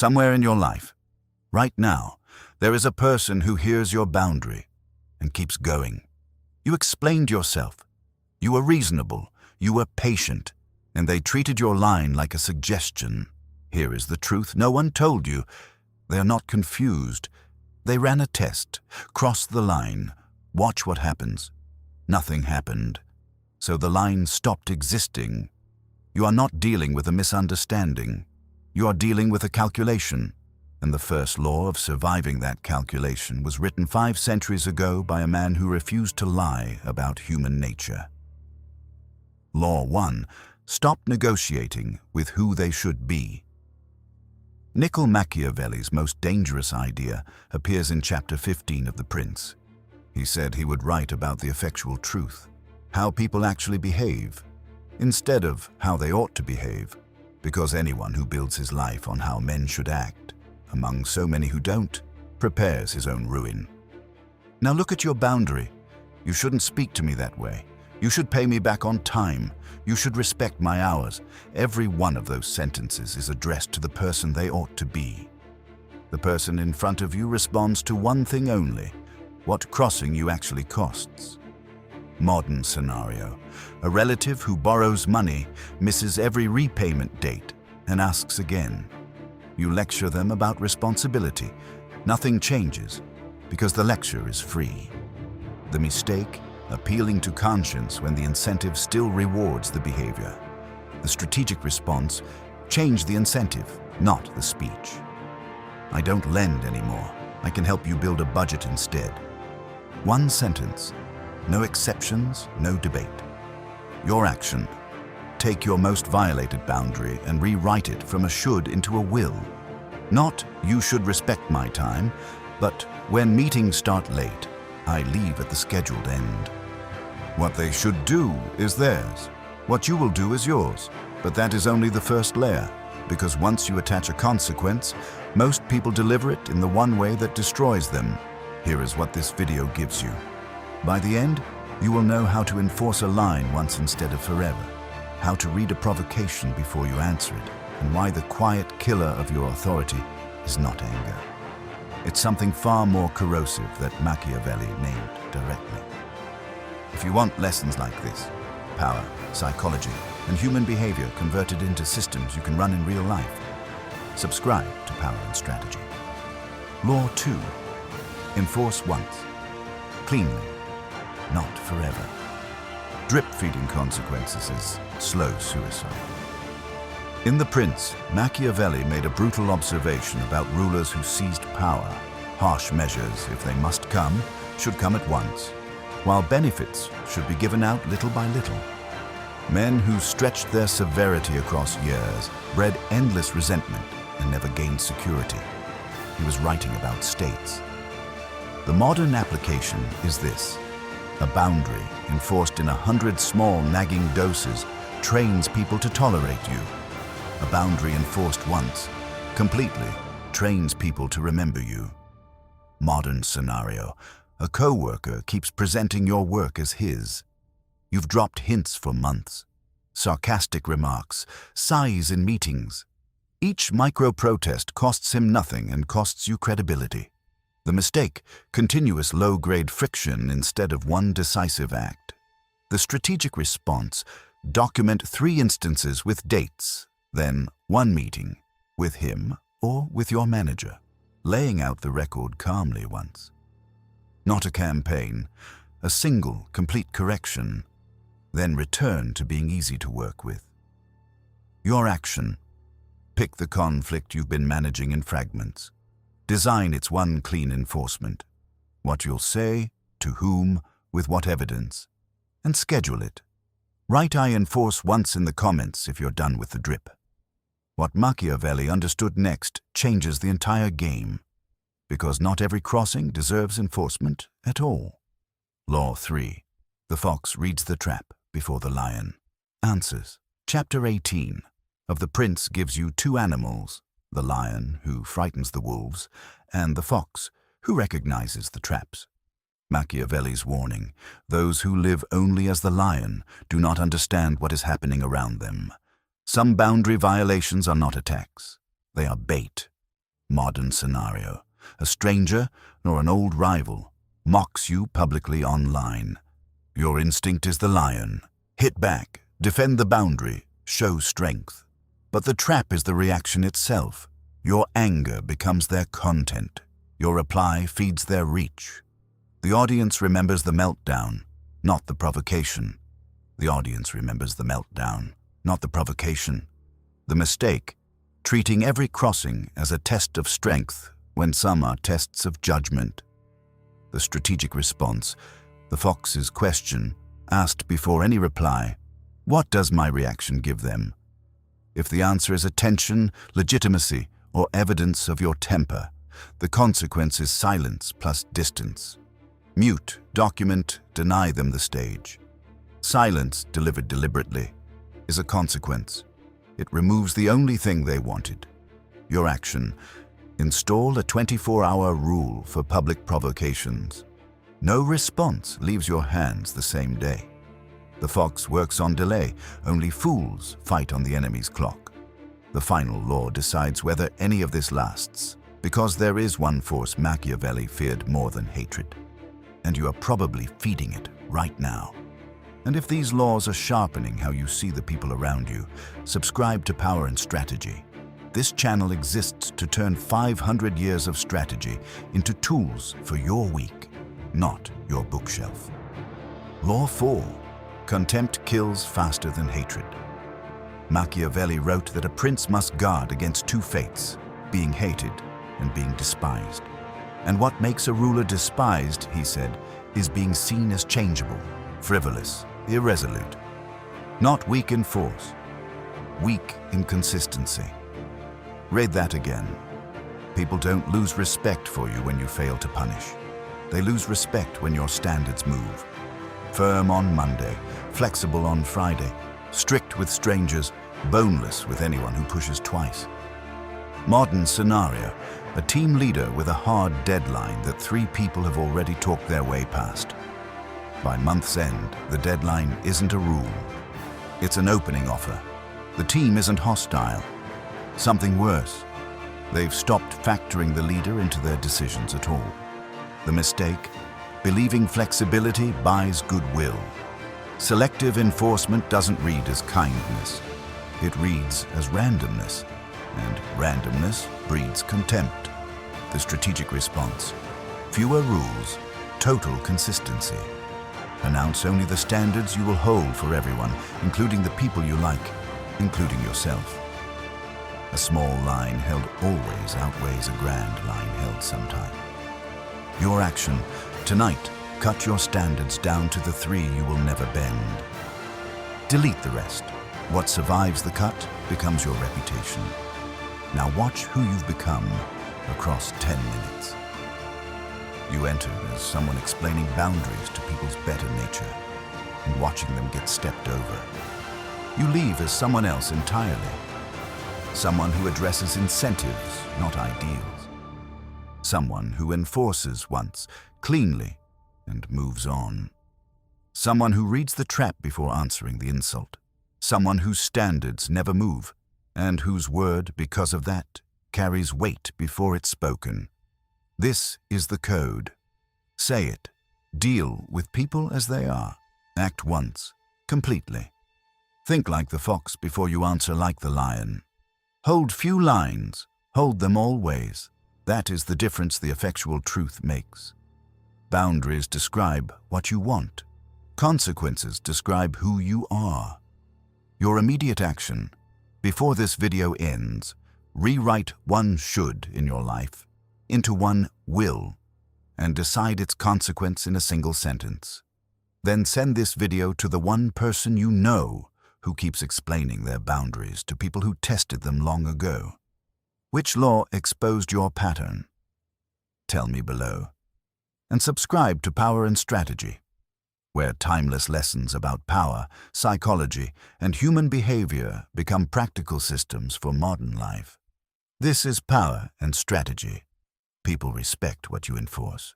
Somewhere in your life, right now, there is a person who hears your boundary and keeps going. You explained yourself. You were reasonable. You were patient. And they treated your line like a suggestion. Here is the truth. No one told you. They are not confused. They ran a test. Cross the line. Watch what happens. Nothing happened. So the line stopped existing. You are not dealing with a misunderstanding. You are dealing with a calculation. And the first law of surviving that calculation was written 5 centuries ago by a man who refused to lie about human nature. Law 1. Stop negotiating with who they should be. Machiavelli's most dangerous idea appears in chapter 15 of The Prince. He said he would write about the effectual truth, how people actually behave, instead of how they ought to behave, because anyone who builds his life on how men should act, among so many who don't, prepares his own ruin. Now look at your boundary. You shouldn't speak to me that way. You should pay me back on time. You should respect my hours. Every one of those sentences is addressed to the person they ought to be. The person in front of you responds to one thing only: what crossing you actually costs. Modern scenario: a relative who borrows money, misses every repayment date, and asks again. You lecture them about responsibility. Nothing changes, because the lecture is free. The mistake: appealing to conscience when the incentive still rewards the behavior. The strategic response: change the incentive, not the speech. I don't lend anymore. I can help you build a budget instead. One sentence. No exceptions, no debate. Your action: take your most violated boundary and rewrite it from a should into a will. Not, you should respect my time, but when meetings start late, I leave at the scheduled end. What they should do is theirs. What you will do is yours. But that is only the first layer, because once you attach a consequence, most people deliver it in the one way that destroys them. Here is what this video gives you. By the end, you will know how to enforce a line once instead of forever, how to read a provocation before you answer it, and why the quiet killer of your authority is not anger. It's something far more corrosive that Machiavelli named directly. If you want lessons like this, power, psychology, and human behavior converted into systems you can run in real life, subscribe to Power and Strategy. Law 2. Enforce once. Cleanly, not forever. Drip-feeding consequences is slow suicide. In The Prince, Machiavelli made a brutal observation about rulers who seized power. Harsh measures, if they must come, should come at once, while benefits should be given out little by little. Men who stretched their severity across years bred endless resentment and never gained security. He was writing about states. The modern application is this: a boundary enforced in 100 small nagging doses trains people to tolerate you. A boundary enforced once, completely, trains people to remember you. Modern scenario: a co-worker keeps presenting your work as his. You've dropped hints for months, sarcastic remarks, sighs in meetings. Each micro-protest costs him nothing and costs you credibility. The mistake: continuous low-grade friction instead of one decisive act. The strategic response: document 3 instances with dates, then 1 meeting, with him or with your manager, laying out the record calmly once. Not a campaign, a single, complete correction, then return to being easy to work with. Your action: pick the conflict you've been managing in fragments. Design its one clean enforcement. What you'll say, to whom, with what evidence, and schedule it. Write "I enforce" once in the comments if you're done with the drip. What Machiavelli understood next changes the entire game, because not every crossing deserves enforcement at all. Law 3. The fox reads the trap before the lion. Answers. Chapter 18 of The Prince gives you 2 animals: the lion, who frightens the wolves, and the fox, who recognizes the traps. Machiavelli's warning: those who live only as the lion do not understand what is happening around them. Some boundary violations are not attacks. They are bait. Modern scenario. A stranger, nor an old rival, mocks you publicly online. Your instinct is the lion. Hit back, defend the boundary, show strength. But the trap is the reaction itself. Your anger becomes their content. Your reply feeds their reach. The audience remembers the meltdown, not the provocation. The audience remembers the meltdown, not the provocation. The mistake, treating every crossing as a test of strength when some are tests of judgment. The strategic response, the fox's question, asked before any reply, what does my reaction give them? If the answer is attention, legitimacy, or evidence of your temper, the consequence is silence plus distance. Mute, document, deny them the stage. Silence, delivered deliberately, is a consequence. It removes the only thing they wanted. Your action. Install a 24-hour rule for public provocations. No response leaves your hands the same day. The fox works on delay. Only fools fight on the enemy's clock. The final law decides whether any of this lasts, because there is one force Machiavelli feared more than hatred. And you are probably feeding it right now. And if these laws are sharpening how you see the people around you, subscribe to Power and Strategy. This channel exists to turn 500 years of strategy into tools for your week, not your bookshelf. Law 4. Contempt kills faster than hatred. Machiavelli wrote that a prince must guard against two fates, being hated and being despised. And what makes a ruler despised, he said, is being seen as changeable, frivolous, irresolute. Not weak in force, weak in consistency. Read that again. People don't lose respect for you when you fail to punish. They lose respect when your standards move. Firm on Monday, flexible on Friday, strict with strangers, boneless with anyone who pushes twice. Modern scenario, a team leader with a hard deadline that 3 people have already talked their way past. By month's end, the deadline isn't a rule. It's an opening offer. The team isn't hostile. Something worse. They've stopped factoring the leader into their decisions at all. The mistake? Believing flexibility buys goodwill. Selective enforcement doesn't read as kindness. It reads as randomness. And randomness breeds contempt. The strategic response. Fewer rules, total consistency. Announce only the standards you will hold for everyone, including the people you like, including yourself. A small line held always outweighs a grand line held sometime. Your action. Tonight, cut your standards down to the 3 you will never bend. Delete the rest. What survives the cut becomes your reputation. Now watch who you've become across 10 minutes. You enter as someone explaining boundaries to people's better nature and watching them get stepped over. You leave as someone else entirely. Someone who addresses incentives, not ideals. Someone who enforces once, cleanly, and moves on. Someone who reads the trap before answering the insult. Someone whose standards never move, and whose word, because of that, carries weight before it's spoken. This is the code. Say it. Deal with people as they are. Act once, completely. Think like the fox before you answer like the lion. Hold few lines, hold them always. That is the difference the effectual truth makes. Boundaries describe what you want. Consequences describe who you are. Your immediate action. Before this video ends, rewrite one should in your life into one will and decide its consequence in a single sentence. Then send this video to the one person you know who keeps explaining their boundaries to people who tested them long ago. Which law exposed your pattern? Tell me below. And subscribe to Power and Strategy, where timeless lessons about power, psychology, and human behavior become practical systems for modern life. This is Power and Strategy. People respect what you enforce.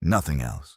Nothing else.